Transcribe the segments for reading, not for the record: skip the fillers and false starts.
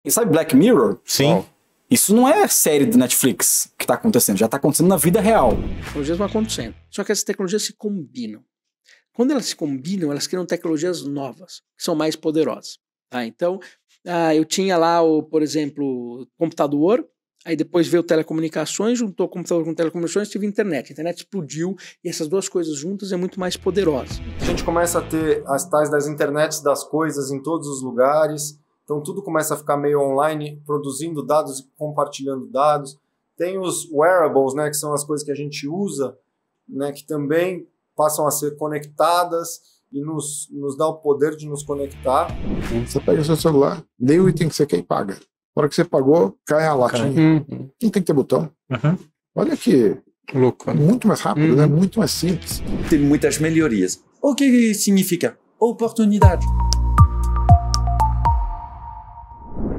E sabe Black Mirror? Sim. Isso não é série do Netflix que está acontecendo, já está acontecendo na vida real. As tecnologias vão acontecendo. Só que essas tecnologias se combinam. Quando elas se combinam, elas criam tecnologias novas, que são mais poderosas. Tá? Então, eu tinha lá, por exemplo, computador, aí depois veio telecomunicações, juntou computador com telecomunicações, tive internet. A internet explodiu e essas duas coisas juntas é muito mais poderosa. A gente começa a ter as tais das internets das coisas em todos os lugares. Então tudo começa a ficar meio online, produzindo dados e compartilhando dados. Tem os wearables, né, que são as coisas que a gente usa, né, que também passam a ser conectadas e nos dá o poder de nos conectar. Você pega o seu celular, lê o item que você quer e paga. Na hora que você pagou, cai a latinha. Não tem que ter botão. Olha que louco. Muito mais rápido, né? Muito mais simples. Tem muitas melhorias. O que significa? Oportunidade.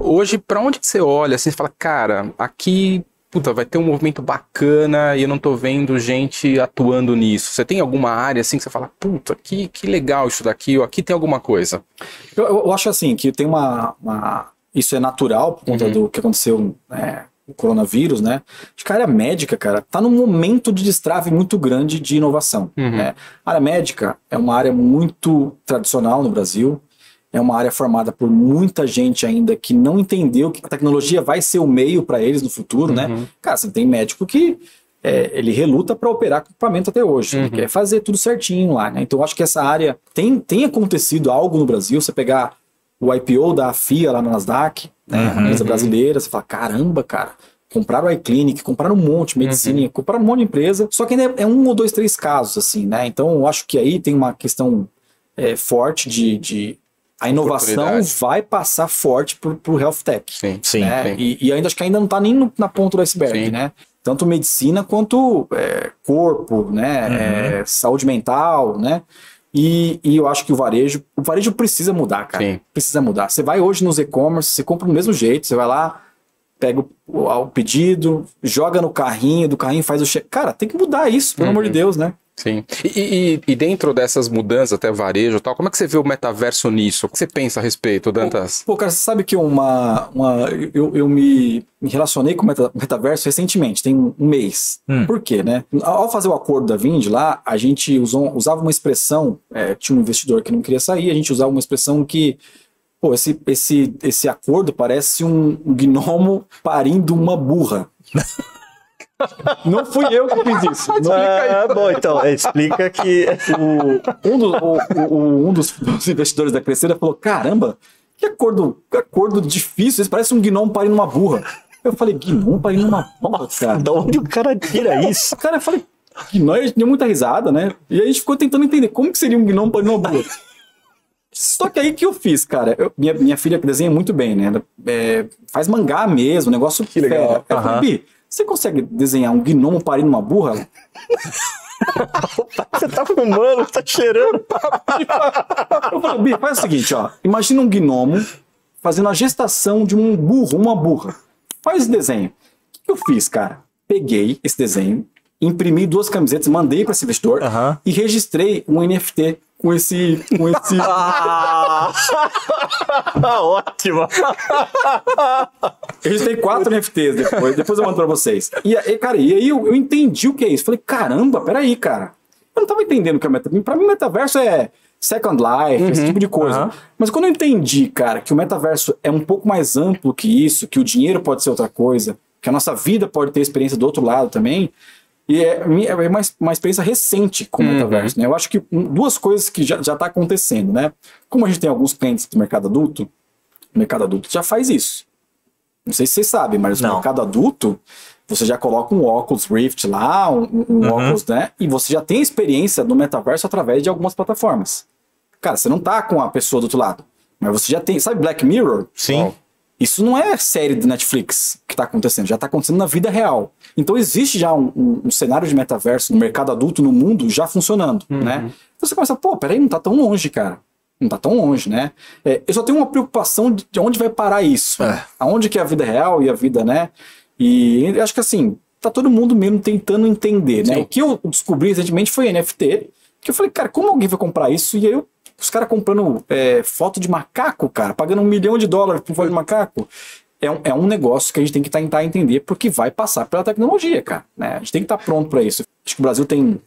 Hoje, pra onde que você olha, assim, você fala, cara, aqui, puta, vai ter um movimento bacana e eu não tô vendo gente atuando nisso. Você tem alguma área, assim, que você fala, puta, que legal isso daqui, ou aqui tem alguma coisa? Eu acho, assim, que tem isso é natural por conta do que aconteceu, o coronavírus, né? Acho que a área médica, cara, tá num momento de destrave muito grande de inovação. Né? A área médica é uma área muito tradicional no Brasil. É uma área formada por muita gente ainda que não entendeu que a tecnologia vai ser o meio para eles no futuro, né? Cara, você tem médico que ele reluta para operar com equipamento até hoje. Ele quer fazer tudo certinho lá, né? Então eu acho que essa área tem acontecido algo no Brasil. Você pegar o IPO da FIA lá na Nasdaq, né? A empresa brasileira, você fala, caramba, cara, compraram a iClinic, compraram um monte de medicina, compraram um monte de empresa, só que ainda é 1 ou 2, 3 casos, assim, né? Então eu acho que aí tem uma questão forte de a inovação vai passar forte pro health tech. Sim, né? E ainda acho que ainda não está nem na ponta do iceberg, né? Tanto medicina quanto corpo, né? Saúde mental, né? E eu acho que o varejo precisa mudar, cara. Precisa mudar. Você vai hoje nos e-commerce, você compra do mesmo jeito, você vai lá, pega o pedido, joga no carrinho, do carrinho faz o check. Cara, tem que mudar isso, pelo amor de Deus, né? Sim. E dentro dessas mudanças, até varejo e tal, como é que você vê o metaverso nisso? O que você pensa a respeito, Dantas? Pô, cara, você sabe que eu me relacionei com o metaverso recentemente, tem um mês. Por quê, né? Ao fazer o acordo da Vind lá, a gente usava uma expressão, tinha um investidor que não queria sair, a gente usava uma expressão que, pô, esse acordo parece um gnomo parindo uma burra. Não fui eu que fiz isso. Bom, então, explica que um dos investidores da Crescera falou, caramba, que acordo difícil, isso parece um gnomo parindo uma burra. Eu falei, gnomo parindo uma burra, cara? Da onde o cara tira isso? Cara, eu falei, gnomo, a gente deu muita risada, né? E aí a gente ficou tentando entender como que seria um gnomo parindo uma burra. Só que aí que eu fiz, cara, minha filha desenha muito bem, né? Faz mangá mesmo, negócio que legal. Eu falei, Bi, você consegue desenhar um gnomo parindo uma burra? Você tá fumando, tá cheirando. Eu falei, Bi, faz o seguinte, ó. Imagina um gnomo fazendo a gestação de um burro, uma burra. Faz esse desenho. O que eu fiz, cara? Peguei esse desenho, imprimi 2 camisetas, mandei para esse investidor e registrei um NFT com esse... Ótimo. Eu registrei 4 NFTs depois eu mando pra vocês. E aí eu entendi o que é isso. Falei, caramba, peraí, cara. Eu não tava entendendo o que é metaverso. Pra mim, metaverso é Second Life, esse tipo de coisa. Mas quando eu entendi, cara, que o metaverso é um pouco mais amplo que isso, que o dinheiro pode ser outra coisa, que a nossa vida pode ter experiência do outro lado também, e é uma experiência recente com o metaverso, né? Eu acho que 2 coisas que já tá acontecendo, né? Como a gente tem alguns clientes do mercado adulto, o mercado adulto já faz isso. Não sei se vocês sabem, mas no mercado adulto, você já coloca um óculos Rift lá, um óculos, né? E você já tem experiência no metaverso através de algumas plataformas. Cara, você não tá com a pessoa do outro lado, mas você já tem... Sabe Black Mirror? Sim. Isso não é série do Netflix que tá acontecendo, já tá acontecendo na vida real. Então existe já um cenário de metaverso no mercado adulto, no mundo, já funcionando, né? Então você começa, pô, peraí, não tá tão longe, cara. Não tá tão longe, né? Eu só tenho uma preocupação de onde vai parar isso. Aonde que é a vida real e a vida, né? E eu acho que assim, tá todo mundo mesmo tentando entender, né? O que eu descobri recentemente foi NFT, que eu falei, cara, como alguém vai comprar isso? E aí eu Os caras comprando foto de macaco, cara, pagando $1 milhão por foto de macaco. É um negócio que a gente tem que tentar entender, porque vai passar pela tecnologia, cara. Né? A gente tem que estar pronto para isso. Acho que o Brasil tem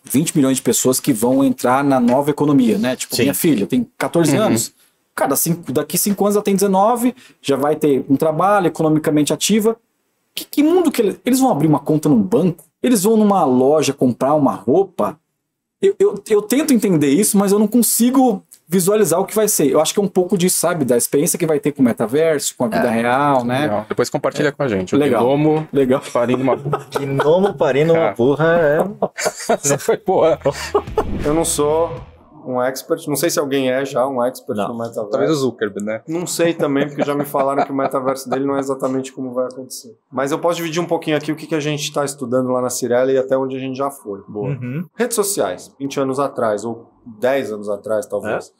20 milhões de pessoas que vão entrar na nova economia, né? Tipo, minha filha tem 14 anos. Cara, daqui 5 anos ela tem 19, já vai ter um trabalho, economicamente ativa. Que mundo que eles vão abrir uma conta num banco? Eles vão numa loja comprar uma roupa? Eu tento entender isso, mas eu não consigo visualizar o que vai ser. Eu acho que é um pouco disso, sabe? Da experiência que vai ter com o metaverso, com a vida real, né? Legal. Depois compartilha com a gente. O Legal. Gnomo Legal. parindo uma... Gnomo parindo uma burra Essa foi boa. Eu não sou um expert, não sei se alguém é já um expert no metaverso. Talvez o Zuckerberg, né? Não sei também, porque já me falaram que o metaverso dele não é exatamente como vai acontecer. Mas eu posso dividir um pouquinho aqui o que a gente está estudando lá na Cirela e até onde a gente já foi. Boa. Redes sociais, 20 anos atrás, ou 10 anos atrás, talvez.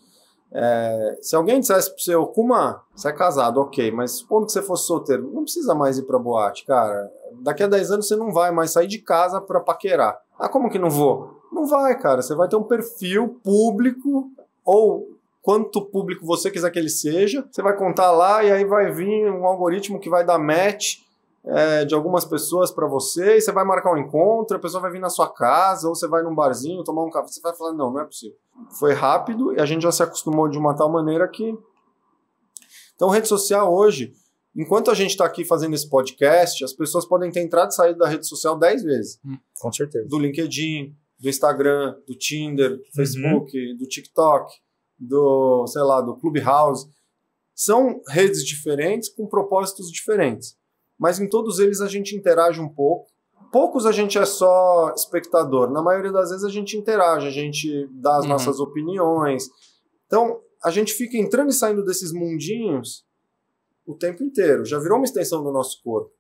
Se alguém dissesse pro seu, Kuma, você é casado, ok, mas supondo que você fosse solteiro, não precisa mais ir pra boate, cara. Daqui a 10 anos você não vai mais sair de casa pra paquerar. Ah, como que não vou? Não vai, cara. Você vai ter um perfil público, ou quanto público você quiser que ele seja. Você vai contar lá e aí vai vir um algoritmo que vai dar match de algumas pessoas pra você, e você vai marcar um encontro, a pessoa vai vir na sua casa, ou você vai num barzinho tomar um café, você vai falar, não é possível. Foi rápido e a gente já se acostumou de uma tal maneira que... Então, rede social hoje, enquanto a gente está aqui fazendo esse podcast, as pessoas podem ter entrado e saído da rede social 10 vezes. Com certeza. Do LinkedIn, do Instagram, do Tinder, do Facebook, do TikTok, do Clubhouse. São redes diferentes com propósitos diferentes. Mas em todos eles a gente interage um pouco. Poucos a gente é só espectador. Na maioria das vezes a gente interage, a gente dá as nossas opiniões. Então, a gente fica entrando e saindo desses mundinhos o tempo inteiro. Já virou uma extensão do nosso corpo.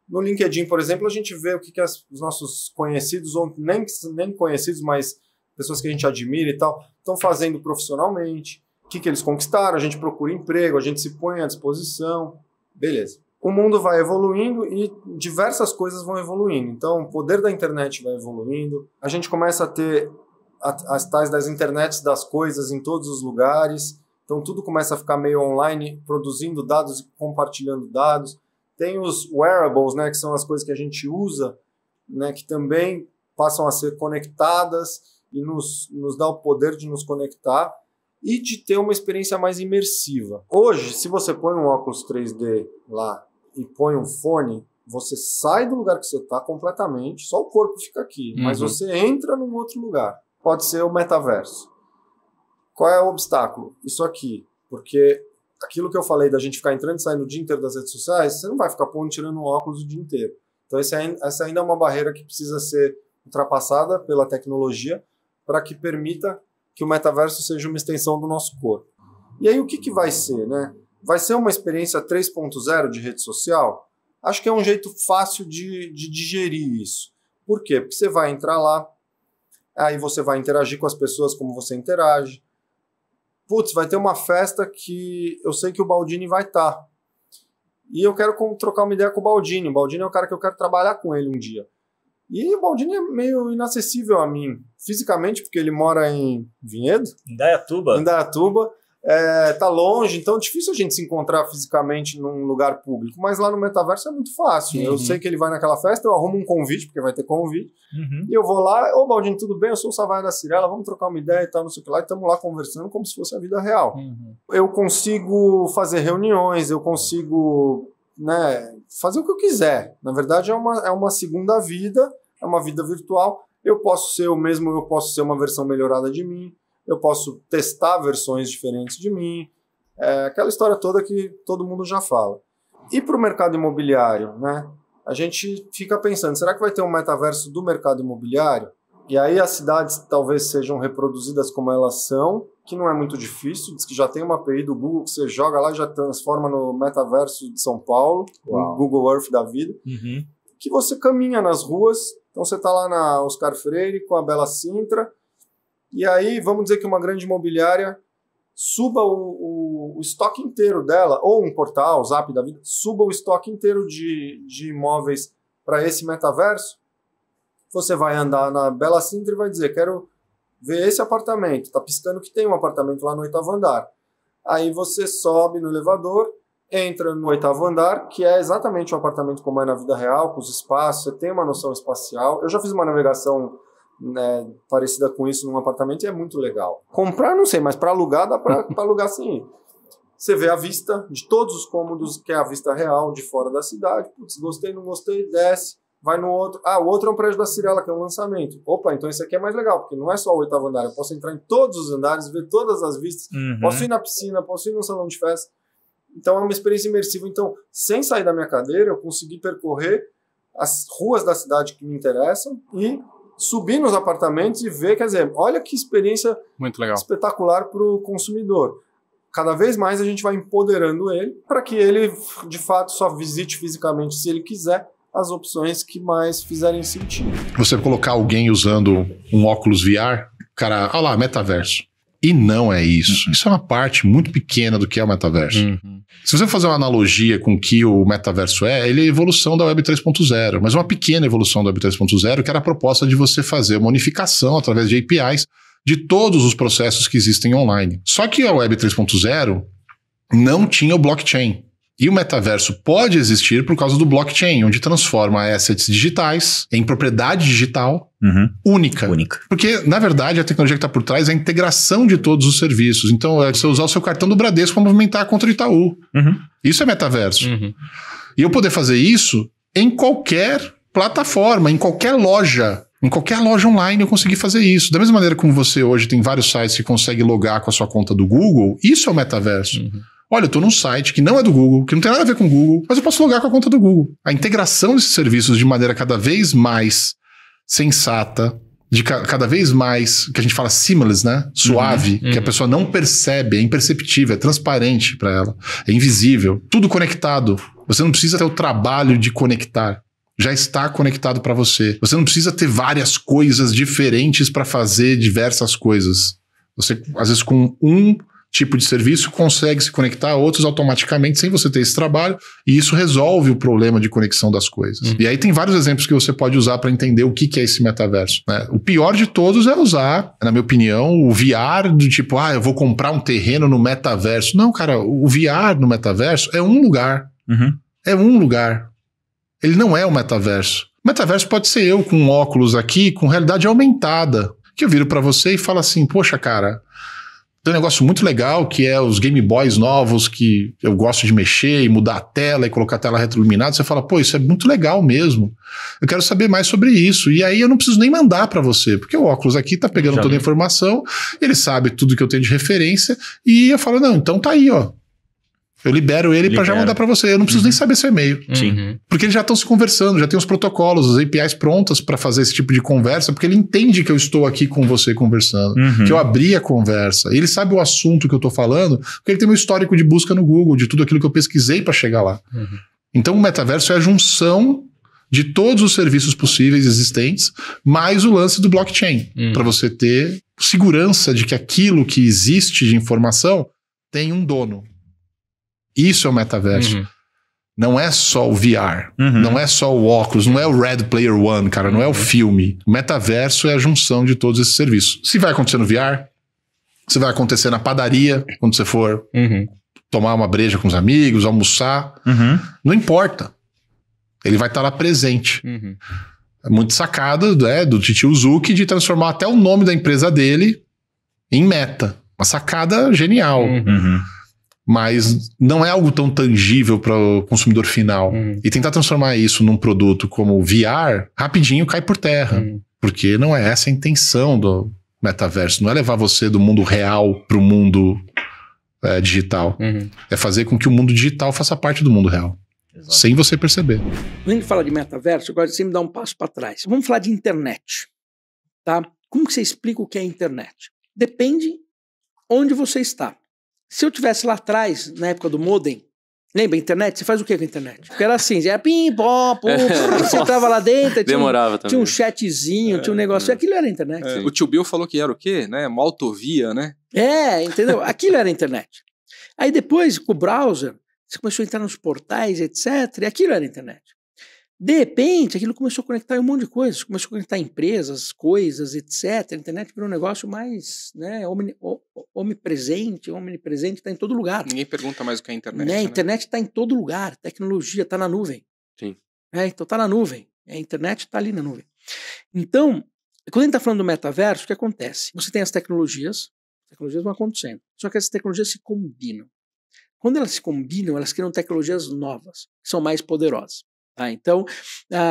No LinkedIn, por exemplo, a gente vê o que os nossos conhecidos, ou nem conhecidos, mas pessoas que a gente admira e tal, estão fazendo profissionalmente. O que eles conquistaram, a gente procura emprego, a gente se põe à disposição. Beleza. O mundo vai evoluindo e diversas coisas vão evoluindo. Então, o poder da internet vai evoluindo. A gente começa a ter as tais das internets das coisas em todos os lugares. Então, tudo começa a ficar meio online, produzindo dados e compartilhando dados. Tem os wearables, né, que são as coisas que a gente usa, né, que também passam a ser conectadas e nos dá o poder de nos conectar e de ter uma experiência mais imersiva. Hoje, se você põe um óculos 3D lá e põe um fone, você sai do lugar que você está completamente, só o corpo fica aqui, mas você entra num outro lugar. Pode ser o metaverso. Qual é o obstáculo? Isso aqui. Porque aquilo que eu falei da gente ficar entrando e saindo o dia inteiro das redes sociais, você não vai ficar pondo tirando o óculos o dia inteiro. Então essa ainda é uma barreira que precisa ser ultrapassada pela tecnologia para que permita que o metaverso seja uma extensão do nosso corpo. E aí o que vai ser, né? Vai ser uma experiência 3.0 de rede social? Acho que é um jeito fácil de digerir isso. Por quê? Porque você vai entrar lá, aí você vai interagir com as pessoas como você interage. Putz, vai ter uma festa que eu sei que o Baldini vai estar. E eu quero trocar uma ideia com o Baldini. O Baldini é o cara que eu quero trabalhar com ele um dia. E o Baldini é meio inacessível a mim, fisicamente, porque ele mora em Vinhedo. Indaiatuba. Tá longe, então é difícil a gente se encontrar fisicamente num lugar público. Mas lá no metaverso é muito fácil. Eu sei que ele vai naquela festa, eu arrumo um convite, porque vai ter convite. E eu vou lá, ô Baldini, tudo bem? Eu sou o Savaia da Cirela, vamos trocar uma ideia e tal, não sei o que lá. E estamos lá conversando como se fosse a vida real. Eu consigo fazer reuniões, eu consigo... fazer o que eu quiser. Na verdade, é uma segunda vida, é uma vida virtual. Eu posso ser o mesmo, eu posso ser uma versão melhorada de mim, eu posso testar versões diferentes de mim, aquela história toda que todo mundo já fala. E para o mercado imobiliário, né? A gente fica pensando, será que vai ter um metaverso do mercado imobiliário? E aí as cidades talvez sejam reproduzidas como elas são, que não é muito difícil, diz que já tem uma API do Google que você joga lá e já transforma no metaverso de São Paulo, o Google Earth da vida, que você caminha nas ruas, então você está lá na Oscar Freire com a Bela Sintra, e aí vamos dizer que uma grande imobiliária suba o estoque inteiro dela, ou um portal, o Zap da vida, suba o estoque inteiro de imóveis para esse metaverso. Você vai andar na Bela Sintra e vai dizer, quero vê esse apartamento, tá piscando que tem um apartamento lá no 8º andar. Aí você sobe no elevador, entra no 8º andar, que é exatamente um apartamento como é na vida real, com os espaços, você tem uma noção espacial. Eu já fiz uma navegação, né, parecida com isso num apartamento e é muito legal. Comprar, não sei, mas para alugar, dá para alugar sim. Você vê a vista de todos os cômodos, que é a vista real de fora da cidade. Putz, gostei, não gostei, desce. Vai no outro. Ah, o outro é um prédio da Cirela, que é um lançamento. Opa, então esse aqui é mais legal, porque não é só o 8º andar. Eu posso entrar em todos os andares, ver todas as vistas. Posso ir na piscina, posso ir no salão de festa. Então é uma experiência imersiva. Então, sem sair da minha cadeira, eu consegui percorrer as ruas da cidade que me interessam e subir nos apartamentos e ver, quer dizer, olha que experiência muito legal, espetacular para o consumidor. Cada vez mais a gente vai empoderando ele para que ele, de fato, só visite fisicamente se ele quiser as opções que mais fizerem sentido. Você colocar alguém usando um óculos VR, cara, olha lá, metaverso. E não é isso. Isso é uma parte muito pequena do que é o metaverso. Se você fazer uma analogia com o que o metaverso ele é a evolução da Web 3.0, mas uma pequena evolução da Web 3.0, que era a proposta de você fazer uma unificação através de APIs de todos os processos que existem online. Só que a Web 3.0 não tinha o blockchain. E o metaverso pode existir por causa do blockchain, onde transforma assets digitais em propriedade digital única. Porque, na verdade, a tecnologia que está por trás é a integração de todos os serviços. Então, é você usar o seu cartão do Bradesco para movimentar a conta do Itaú. Isso é metaverso. E eu poder fazer isso em qualquer plataforma, em qualquer loja. Em qualquer loja online eu consegui fazer isso. Da mesma maneira como você hoje tem vários sites que consegue logar com a sua conta do Google, isso é o metaverso. Olha, eu estou num site que não é do Google, que não tem nada a ver com o Google, mas eu posso logar com a conta do Google. A integração desses serviços de maneira cada vez mais sensata, de cada vez mais, que a gente fala seamless, né? Suave, que a pessoa não percebe, é imperceptível, é transparente para ela, é invisível, tudo conectado. Você não precisa ter o trabalho de conectar. Já está conectado para você. Você não precisa ter várias coisas diferentes para fazer diversas coisas. Você, às vezes, com um tipo de serviço, consegue se conectar a outros automaticamente sem você ter esse trabalho, e isso resolve o problema de conexão das coisas. E aí tem vários exemplos que você pode usar para entender o que é esse metaverso, né? O pior de todos é usar, na minha opinião, o VR do tipo, eu vou comprar um terreno no metaverso. Não, cara, o VR no metaverso é um lugar. É um lugar. Ele não é o metaverso. O metaverso pode ser eu com óculos aqui, com realidade aumentada, que eu viro para você e falo assim, poxa, cara, tem um negócio muito legal que é os Game Boys novos que eu gosto de mexer e mudar a tela e colocar a tela retroiluminada. Você fala, pô, isso é muito legal mesmo. Eu quero saber mais sobre isso. E aí eu não preciso nem mandar para você, porque o óculos aqui tá pegando toda a informação, ele sabe tudo que eu tenho de referência e eu falo, não, então tá aí, ó. Eu libero ele para já mandar para você. Eu não preciso nem saber seu e-mail. Porque eles já estão se conversando, já tem os protocolos, as APIs prontas para fazer esse tipo de conversa, porque ele entende que eu estou aqui com você conversando, que eu abri a conversa. Ele sabe o assunto que eu estou falando, porque ele tem meu histórico de busca no Google, de tudo aquilo que eu pesquisei para chegar lá. Então o metaverso é a junção de todos os serviços possíveis existentes, mais o lance do blockchain, para você ter segurança de que aquilo que existe de informação tem um dono. Isso é o metaverso. Não é só o VR, não é só o óculos, não é o Red Player One, cara, não é o filme. O metaverso é a junção de todos esses serviços. Se vai acontecer no VR, se vai acontecer na padaria, quando você for tomar uma breja com os amigos, almoçar, não importa. Ele vai estar lá presente. É muito sacada, do Titio Zucchi de transformar até o nome da empresa dele em meta. Uma sacada genial. Mas não é algo tão tangível para o consumidor final. E tentar transformar isso num produto como VR, rapidinho cai por terra. Porque não é essa a intenção do metaverso. Não é levar você do mundo real para o mundo digital. É fazer com que o mundo digital faça parte do mundo real. Exato. Sem você perceber. Quando a gente fala de metaverso, eu gosto de sempre dar um passo para trás. Vamos falar de internet. Tá? Como que você explica o que é internet? Depende onde você está. Se eu tivesse lá atrás, na época do modem, lembra a internet? Você faz o que com a internet? Porque era assim, era pim, pom, pum, você entrava lá dentro, demorava tinha um chatzinho, tinha um negócio, aquilo era a internet. O tio Bill falou que era o quê? Né? Uma autovia, né? Entendeu? Aquilo era a internet. Aí depois, com o browser, você começou a entrar nos portais, etc. E aquilo era a internet. De repente, aquilo começou a conectar em um monte de coisas, começou a conectar empresas, coisas, etc. A internet virou um negócio mais, né, onipresente, está em todo lugar. Ninguém pergunta mais o que é a internet. Né? A né? internet está em todo lugar, tecnologia está na nuvem. Sim. Então está na nuvem, a internet está ali na nuvem. Então, quando a gente está falando do metaverso, o que acontece? Você tem as tecnologias vão acontecendo, só que essas tecnologias se combinam. Quando elas se combinam, elas criam tecnologias novas, que são mais poderosas. Então,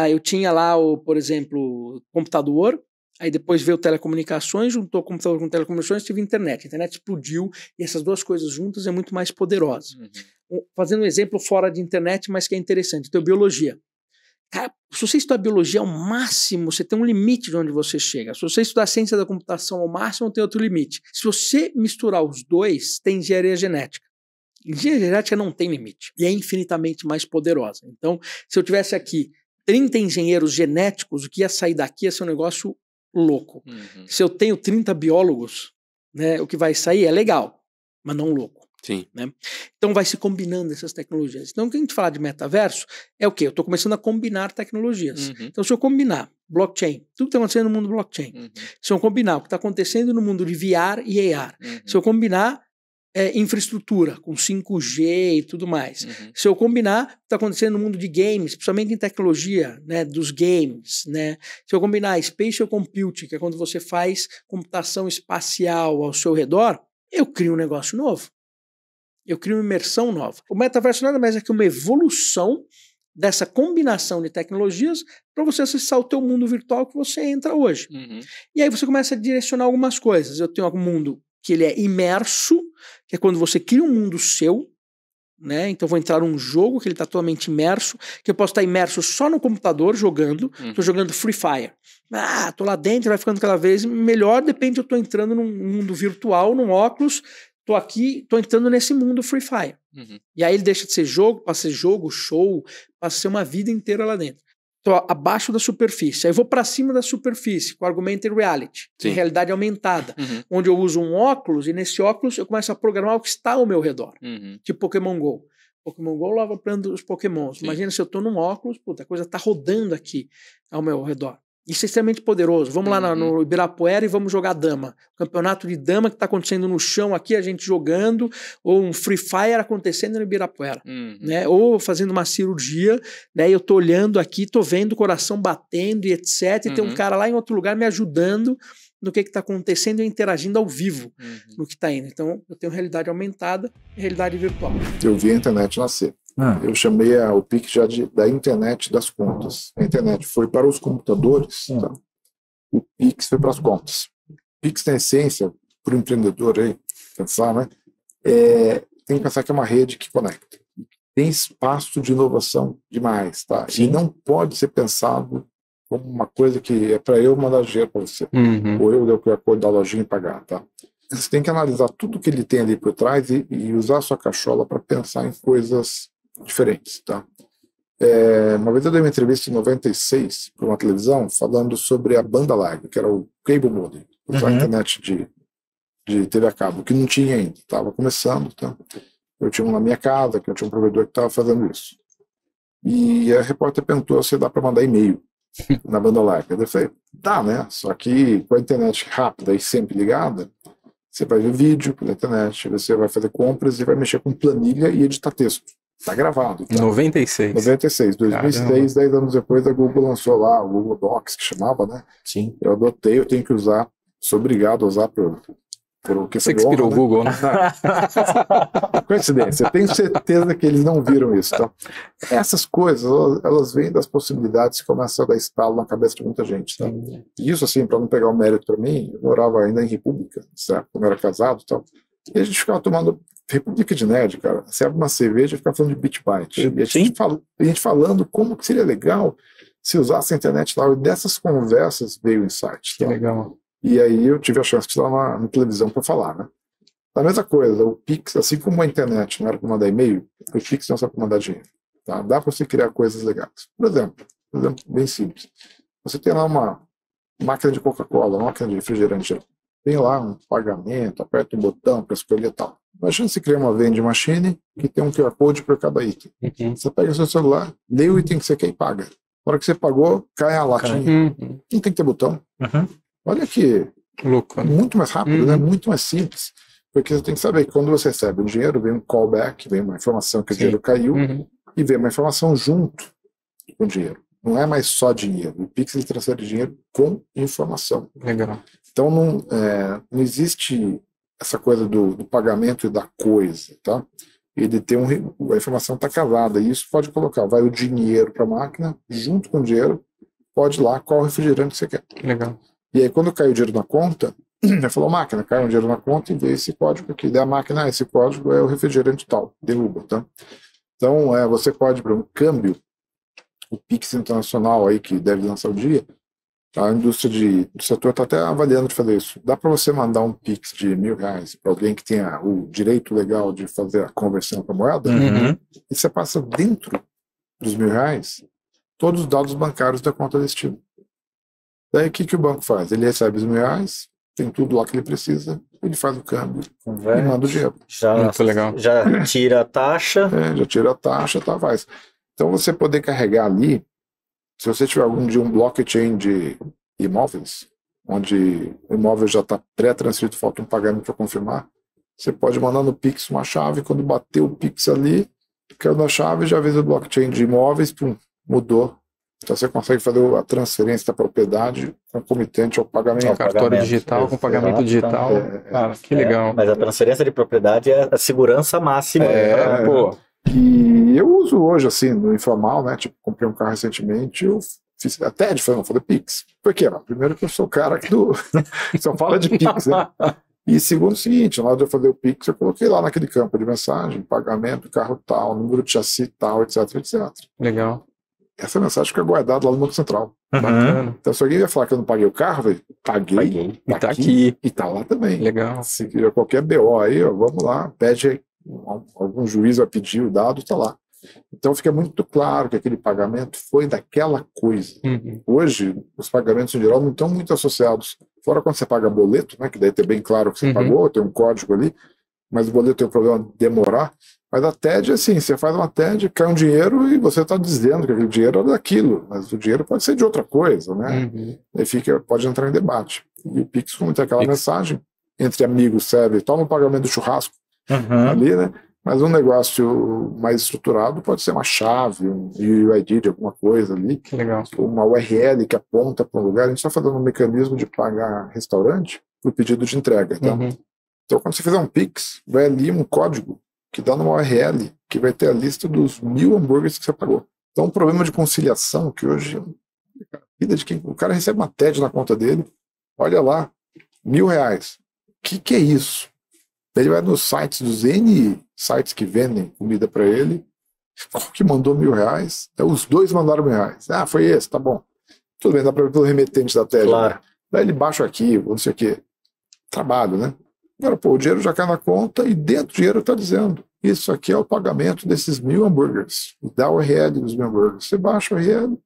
eu tinha lá, por exemplo, computador, aí depois veio telecomunicações, juntou computador com telecomunicações, tive internet. A internet explodiu e essas duas coisas juntas é muito mais poderosa. Fazendo um exemplo fora de internet, mas que é interessante, então biologia. Cara, se você estudar biologia ao máximo, você tem um limite de onde você chega. Se você estudar ciência da computação ao máximo, tem outro limite. Se você misturar os dois, tem engenharia genética. Engenharia genética não tem limite e é infinitamente mais poderosa. Então, se eu tivesse aqui 30 engenheiros genéticos, o que ia sair daqui ia ser um negócio louco. Se eu tenho 30 biólogos, né, o que vai sair é legal, mas não louco. Sim. Né? Então vai se combinando essas tecnologias. Então, quando a gente fala de metaverso, é o quê? Eu estou começando a combinar tecnologias. Então, se eu combinar blockchain, tudo que está acontecendo no mundo blockchain, se eu combinar o que está acontecendo no mundo de VR e AR, se eu combinar infraestrutura com 5G e tudo mais, se eu combinar o que está acontecendo no mundo de games, principalmente em tecnologia, né, dos games, né, se eu combinar spatial computing, que é quando você faz computação espacial ao seu redor, eu crio um negócio novo. Eu crio uma imersão nova. O metaverso nada mais é que uma evolução dessa combinação de tecnologias para você acessar o teu mundo virtual que você entra hoje. E aí você começa a direcionar algumas coisas. Eu tenho um mundo que ele é imerso, que é quando você cria um mundo seu, né? Então eu vou entrar num jogo que ele está totalmente imerso, que eu posso estar imerso só no computador jogando, estou jogando Free Fire. Tô lá dentro, vai ficando cada vez melhor, depende, eu estou entrando num mundo virtual, num óculos, tô aqui, tô entrando nesse mundo Free Fire. E aí ele deixa de ser jogo, passa a ser jogo, show, passa a ser uma vida inteira lá dentro. Tô abaixo da superfície. Aí eu vou para cima da superfície, com augmented reality, realidade aumentada, onde eu uso um óculos e nesse óculos eu começo a programar o que está ao meu redor. Tipo Pokémon GO. Pokémon GO lava plano os Pokémons. Imagina se eu tô num óculos, puta, a coisa tá rodando aqui ao meu redor. Isso é extremamente poderoso. Vamos lá no Ibirapuera e vamos jogar dama. Campeonato de dama que está acontecendo no chão aqui, a gente jogando, ou um Free Fire acontecendo no Ibirapuera. Né? Ou fazendo uma cirurgia, né? Eu estou olhando aqui, estou vendo o coração batendo e etc. E tem um cara lá em outro lugar me ajudando no que está acontecendo e interagindo ao vivo no que está indo. Então, eu tenho realidade aumentada e realidade virtual. Eu vi a internet nascer. Eu chamei o Pix já da internet das contas. A internet foi para os computadores, tá? O Pix foi para as contas. O Pix, na essência, para o empreendedor aí, pensar, né? Tem que pensar que é uma rede que conecta. Tem espaço de inovação demais, tá? E não pode ser pensado como uma coisa que é para eu mandar dinheiro para você. Ou eu der o QR Code da lojinha e pagar, tá? Você tem que analisar tudo que ele tem ali por trás e usar a sua cachola para pensar em coisas diferentes, tá? Uma vez eu dei uma entrevista em 96 para uma televisão falando sobre a banda larga, que era o cable modem, usar a internet de TV a cabo, que não tinha ainda, estava começando, tá? Eu tinha um na minha casa, que eu tinha um provedor que estava fazendo isso. E a repórter perguntou se dá para mandar e-mail na banda larga. Eu falei, dá, né? Só que com a internet rápida e sempre ligada, você vai ver vídeo pela internet, você vai fazer compras e vai mexer com planilha e editar texto. Tá gravado. Tá? 96. 2006, 10 anos depois a Google lançou lá o Google Docs, que chamava, né? Sim. Eu adotei, eu tenho que usar, sou obrigado a usar por você que inspirou o Google, né? Coincidência, eu tenho certeza que eles não viram isso, tá? Essas coisas, elas vêm das possibilidades que começam a dar estalo na cabeça de muita gente, tá? E isso, assim, para não pegar o mérito para mim, eu morava ainda em República, certo? Quando eu era casado e tal, e a gente ficava tomando República de Nerd, cara. Você abre uma cerveja e fica falando de Bitbyte. E a gente falando como que seria legal se usasse a internet lá. E dessas conversas veio o insight. Tá? Que legal. E aí eu tive a chance de estar na televisão para falar, né? A mesma coisa, o Pix, assim como a internet não era para mandar e-mail, o Pix não é só para mandar dinheiro. Tá? Dá para você criar coisas legais. Por exemplo, bem simples. Você tem lá uma máquina de Coca-Cola, uma máquina de refrigerante. Tem lá um pagamento, aperta um botão para escolher tal. Imagina você criar uma vending machine que tem um QR Code para cada item. Você pega seu celular, lê o item que você quer e paga. Na hora que você pagou, cai a latinha. Não tem que ter botão. Olha que louco, né? muito mais rápido, né? Muito mais simples. Porque você tem que saber que quando você recebe o dinheiro, vem um callback, vem uma informação que o dinheiro caiu, e vem uma informação junto com o dinheiro. Não é mais só dinheiro. O Pix ele transfere dinheiro com informação. Legal. Então não existe essa coisa do pagamento e da coisa, tá? Ele tem a informação está casada, e isso pode colocar, vai o dinheiro para a máquina, junto com o dinheiro, pode ir lá qual refrigerante você quer. Legal. E aí quando cai o dinheiro na conta, ele falou, máquina, cai um dinheiro na conta e vê esse código aqui. Daí a máquina, esse código é o refrigerante tal, derruba, tá? Então você pode, para um câmbio, o Pix Internacional aí, que deve lançar o dia, a indústria do setor está até avaliando de fazer isso. Dá para você mandar um Pix de R$1.000 para alguém que tenha o direito legal de fazer a conversão para moeda, e você passa dentro dos R$1.000 todos os dados bancários da conta destino. Daí o que o banco faz? Ele recebe os R$1.000, tem tudo lá que ele precisa, ele faz o câmbio e manda o dinheiro. Muito legal. Já tira a taxa. Já tira a taxa, tá, faz. Então você poder carregar ali, se você tiver algum dia um blockchain de imóveis, onde o imóvel já está pré-transferido, falta um pagamento para confirmar, você pode mandar no Pix uma chave, quando bater o Pix ali, caiu na chave, já avisa o blockchain de imóveis, pum, mudou. Então você consegue fazer a transferência da propriedade concomitante ao pagamento. O cartório digital com pagamento digital. Cara, que legal. Mas a transferência de propriedade é a segurança máxima. Pô. E eu uso hoje, assim, no informal, né? Tipo, comprei um carro recentemente, eu fiz até de fazer Pix. Por quê? Primeiro que eu sou o cara que só fala de Pix, né? E segundo o seguinte, na hora de eu fazer o Pix, eu coloquei lá naquele campo de mensagem, pagamento, carro tal, número de chassi tal, etc, etc. Legal. Essa mensagem fica guardada lá no Banco Central. Bacana. Então, se alguém vai falar que eu não paguei o carro, eu paguei. E tá aqui. E tá lá também. Legal. Se quiser qualquer BO aí, ó, vamos lá, pede, algum juiz vai pedir o dado, tá lá. Então fica muito claro que aquele pagamento foi daquela coisa. Hoje, os pagamentos em geral não estão muito associados. Fora quando você paga boleto, né, que daí tem bem claro que você pagou, tem um código ali, mas o boleto tem o problema de demorar. Mas a TED, assim, você faz uma TED, cai um dinheiro e você está dizendo que aquele dinheiro era daquilo, mas o dinheiro pode ser de outra coisa, né? Aí pode entrar em debate. E o Pix, como tem aquela mensagem, entre amigos, serve, toma o pagamento do churrasco ali, né? Mas um negócio mais estruturado pode ser uma chave, um UID de alguma coisa ali, legal. Uma URL que aponta para um lugar. A gente está fazendo um mecanismo de pagar restaurante por pedido de entrega, tá? Então, quando você fizer um Pix, vai ali um código que dá numa URL, que vai ter a lista dos 1.000 hambúrgueres que você pagou. Então, um problema de conciliação, que hoje, a vida de quem, o cara recebe uma TED na conta dele, olha lá, R$1.000. O que é isso? Ele vai nos sites dos N sites que vendem comida para ele, qual que mandou R$1.000? Os dois mandaram R$1.000. Ah, foi esse, tá bom. Tudo bem, dá para ver pelo remetente da TED. Claro. Daí ele baixa aqui, não sei o quê. Trabalho, né? Agora, o dinheiro já cai na conta e dentro do dinheiro está dizendo, isso aqui é o pagamento desses 1.000 hambúrgueres. Dá o URL dos 1.000 hambúrgueres. Você baixa o URL,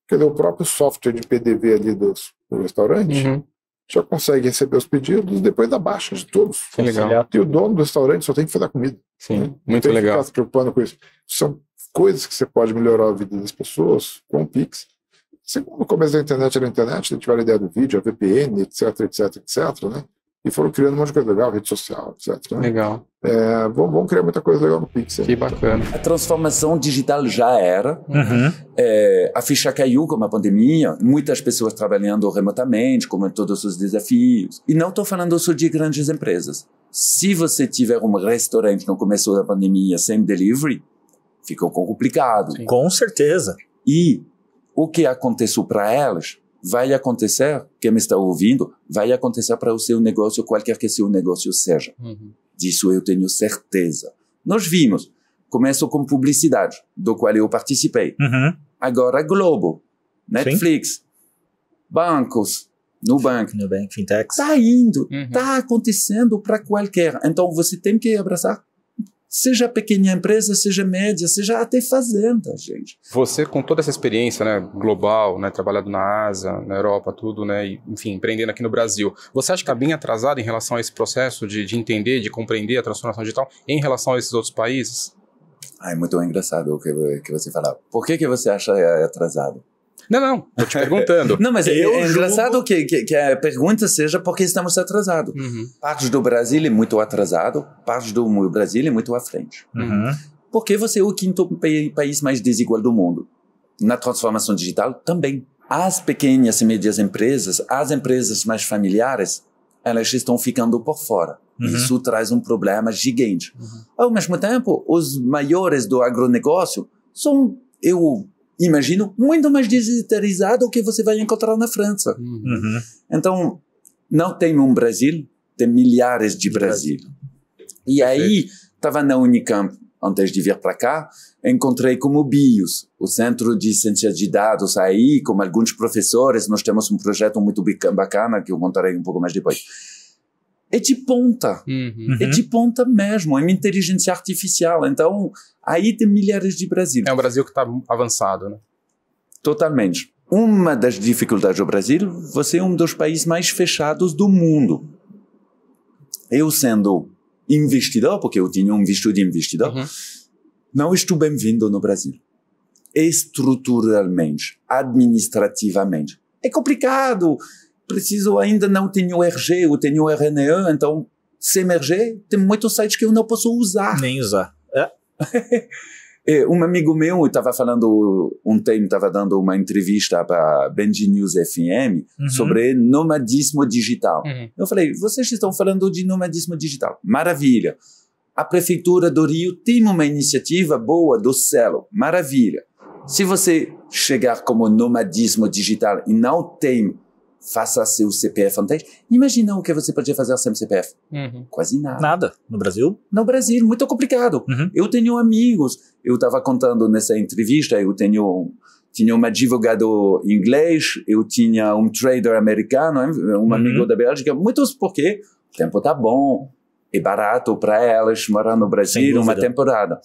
quer dizer, o próprio software de PDV ali do restaurante já consegue receber os pedidos depois da baixa de todos. Que legal. E o dono do restaurante só tem que fazer a comida. Sim, né? muito legal. Não tem que legal. ficar se preocupando com isso. São coisas que você pode melhorar a vida das pessoas com o Pix. Segundo o começo da internet era a internet, a tiveram a ideia do vídeo, a VPN, etc, né? E foram criando um monte de coisa legal, rede social, etc. Né? Legal. Vamos criar muita coisa legal no Pix. Que bacana. A transformação digital já era. A ficha caiu com a pandemia, muitas pessoas trabalhando remotamente, como todos os desafios. E não estou falando só de grandes empresas. Se você tiver um restaurante no começo da pandemia sem delivery, ficou complicado. Sim. Com certeza. E o que aconteceu para elas vai acontecer, quem me está ouvindo, vai acontecer para o seu negócio, qualquer que seu negócio seja. Disso eu tenho certeza. Nós vimos, começou com publicidade, do qual eu participei. Agora Globo, Netflix, bancos, Nubank, Fintechs. está indo, está acontecendo para qualquer. Então você tem que abraçar, seja pequena empresa, seja média, seja até fazenda, gente. Você, com toda essa experiência, né, global, né, trabalhado na Ásia, na Europa, tudo, né, e, enfim, empreendendo aqui no Brasil, você acha que está bem atrasado em relação a esse processo de entender, de compreender a transformação digital em relação a esses outros países? É muito engraçado o que você fala. Por que você acha atrasado? Não, tô te perguntando. Não, mas Eu é julgo- engraçado que a pergunta seja porque estamos atrasados. Parte do Brasil é muito atrasado, parte do Brasil é muito à frente. Porque você é o quinto país mais desigual do mundo. Na transformação digital, também. As pequenas e médias empresas, as empresas mais familiares, elas estão ficando por fora. Isso traz um problema gigante. Ao mesmo tempo, os maiores do agronegócio são, eu imagino, muito mais digitalizados do que você vai encontrar na França. Então, não tem um Brasil, tem milhares de Brasil. E aí, estava na Unicamp, antes de vir para cá, encontrei como BIOS, o Centro de Ciência de Dados aí, com alguns professores, nós temos um projeto muito bacana, que eu contarei um pouco mais depois. É de ponta, é de ponta mesmo, é uma inteligência artificial, então aí tem milhares de Brasil. É um Brasil que está avançado, né? Totalmente. Uma das dificuldades do Brasil, você é um dos países mais fechados do mundo. Eu sendo investidor, porque eu tinha um visto de investidor, não estou bem-vindo no Brasil. Estruturalmente, administrativamente. É complicado. Preciso ainda não tenho RG, eu tenho RNE, então sem RG tem muitos sites que eu não posso usar. Nem usar. Um amigo meu estava falando, estava dando uma entrevista para a Band News FM sobre nomadismo digital. Eu falei, vocês estão falando de nomadismo digital. Maravilha. A Prefeitura do Rio tem uma iniciativa boa do Celo. Maravilha. Se você chegar como nomadismo digital e não tem, faça seu CPF antes, imagina o que você podia fazer sem CPF. Quase nada. Nada. No Brasil? No Brasil, muito complicado. Eu tenho amigos, eu estava contando nessa entrevista, eu tinha um advogado inglês, eu tinha um trader americano, um amigo da Bélgica, muitos porque o tempo tá bom, é barato para elas morar no Brasil uma temporada.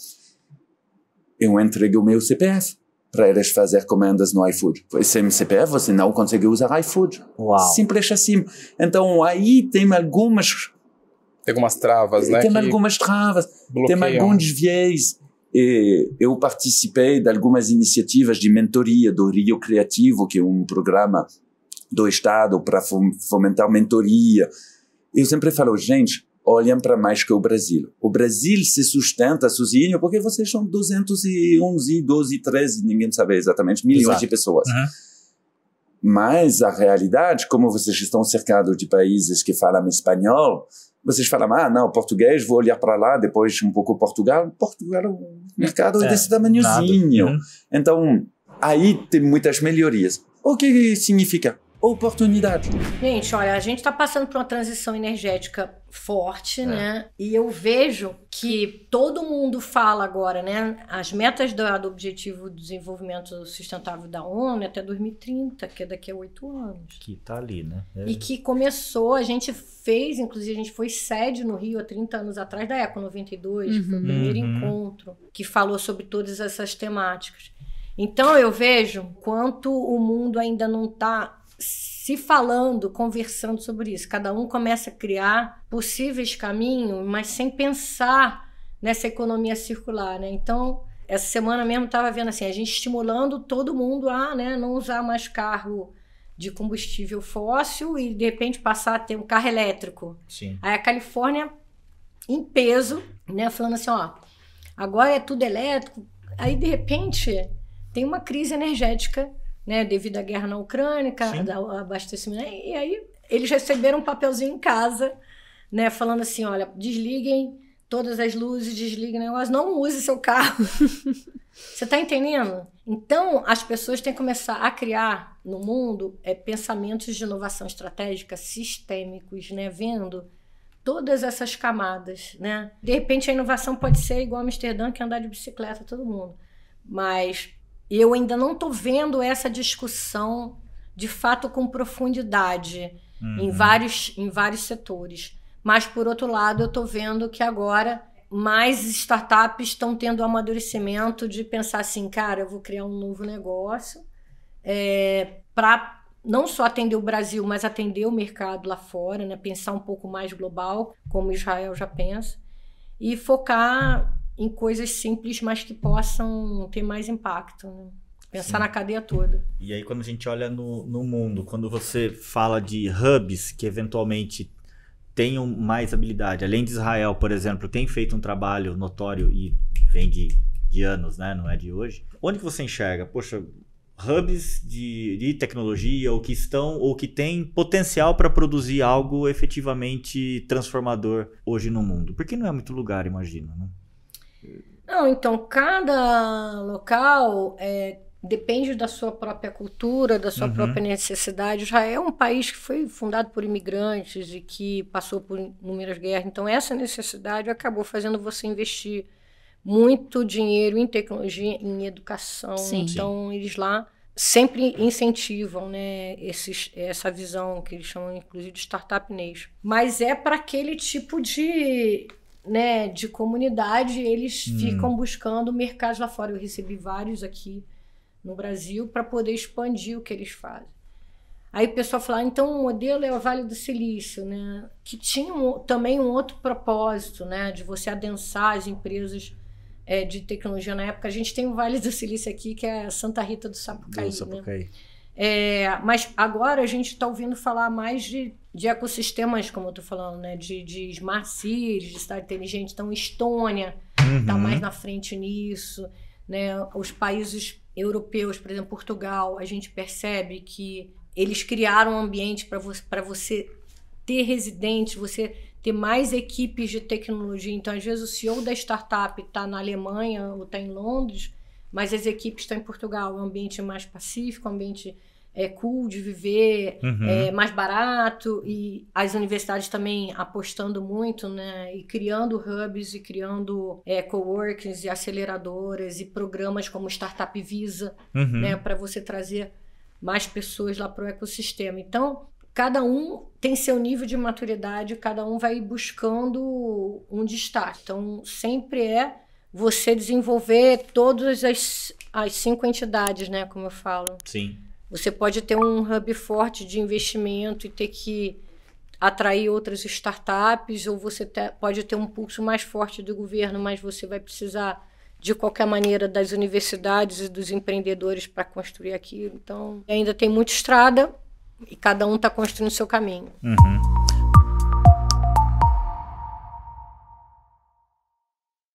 Eu entreguei o meu CPF para eles fazer comendas no iFood. Sem CPF você não consegue usar iFood. Uau. Simples assim. Então aí tem algumas travas, né? Tem algumas travas, bloqueiam. Tem alguns viés. Eu participei de algumas iniciativas de mentoria do Rio Criativo, que é um programa do Estado para fomentar mentoria. Eu sempre falo, gente, olhem para mais que o Brasil. O Brasil se sustenta sozinho porque vocês são 211, 12, 13, ninguém sabe exatamente, milhões de pessoas. Mas a realidade, como vocês estão cercados de países que falam espanhol, vocês falam, não, português, vou olhar para lá, depois um pouco Portugal, o mercado é desse tamanhozinho. Então, aí tem muitas melhorias. O que significa? Oportunidade. Gente, olha, a gente está passando por uma transição energética forte, né? E eu vejo que todo mundo fala agora, né? As metas do Objetivo de Desenvolvimento Sustentável da ONU até 2030, que é daqui a 8 anos. Que tá ali, né? E que começou, a gente fez, inclusive a gente foi sede no Rio há 30 anos atrás da Eco 92, que foi o primeiro encontro que falou sobre todas essas temáticas. Então eu vejo quanto o mundo ainda não está se falando, conversando sobre isso. Cada um começa a criar possíveis caminhos, mas sem pensar nessa economia circular, né? Então, essa semana mesmo estava vendo assim, a gente estimulando todo mundo a, né, não usar mais carro de combustível fóssil e, de repente, passar a ter um carro elétrico. Sim. Aí a Califórnia, em peso, né, falando assim, ó, agora é tudo elétrico. Aí, de repente, tem uma crise energética, né, devido à guerra na Ucrânia, ao abastecimento, e aí eles receberam um papelzinho em casa, né, falando assim, olha, desliguem todas as luzes, desliguem o negócio, não use seu carro. Você tá entendendo? Então, as pessoas têm que começar a criar no mundo pensamentos de inovação estratégica sistêmicos, né, vendo todas essas camadas, né. De repente, a inovação pode ser igual a Amsterdã, que é andar de bicicleta todo mundo, mas eu ainda não estou vendo essa discussão, de fato, com profundidade em vários setores. Mas, por outro lado, eu estou vendo que agora mais startups estão tendo o amadurecimento de pensar assim, cara, eu vou criar um novo negócio para não só atender o Brasil, mas atender o mercado lá fora, né? Pensar um pouco mais global, como Israel já pensa, e focar em coisas simples, mas que possam ter mais impacto, né? Pensar na cadeia toda. E aí, quando a gente olha no mundo, quando você fala de hubs que eventualmente tenham mais habilidade, além de Israel, por exemplo, tem feito um trabalho notório e vem de anos, né? Não é de hoje. Onde que você enxerga? Poxa, hubs de tecnologia ou que têm potencial para produzir algo efetivamente transformador hoje no mundo? Porque não é muito lugar, imagino, né? Não, então cada local depende da sua própria cultura, da sua própria necessidade. Israel é um país que foi fundado por imigrantes e que passou por inúmeras guerras. Então essa necessidade acabou fazendo você investir muito dinheiro em tecnologia, em educação. Sim. Então eles lá sempre incentivam, né, essa visão que eles chamam inclusive de Startup Nation. Mas é para aquele tipo de comunidade, eles ficam buscando mercados lá fora. Eu recebi vários aqui no Brasil para poder expandir o que eles fazem. Aí o pessoal fala, então o modelo é o Vale do Silício, né? Que tinha também um outro propósito, né? De você adensar as empresas de tecnologia na época. A gente tem o Vale do Silício aqui, que é Santa Rita do Sapucaí. Né? Mas agora a gente está ouvindo falar mais de ecossistemas, como eu estou falando, né? De smart cities, de cidade inteligente. Então, Estônia está mais na frente nisso, né? Os países europeus, por exemplo, Portugal, a gente percebe que eles criaram um ambiente para você ter residentes, você ter mais equipes de tecnologia. Então, às vezes, o CEO da startup está na Alemanha ou está em Londres, mas as equipes estão em Portugal. É um ambiente mais pacífico, um ambiente cool de viver, mais barato, e as universidades também apostando muito, né, e criando hubs e criando coworkings e aceleradoras e programas como Startup Visa, né, para você trazer mais pessoas lá para o ecossistema. Então, cada um tem seu nível de maturidade, cada um vai buscando um destaque. Então, sempre você desenvolver todas as 5 entidades, né, como eu falo. Sim. Você pode ter um hub forte de investimento e ter que atrair outras startups, ou você pode ter um pulso mais forte do governo, mas você vai precisar, de qualquer maneira, das universidades e dos empreendedores para construir aquilo. Então, ainda tem muita estrada e cada um está construindo o seu caminho.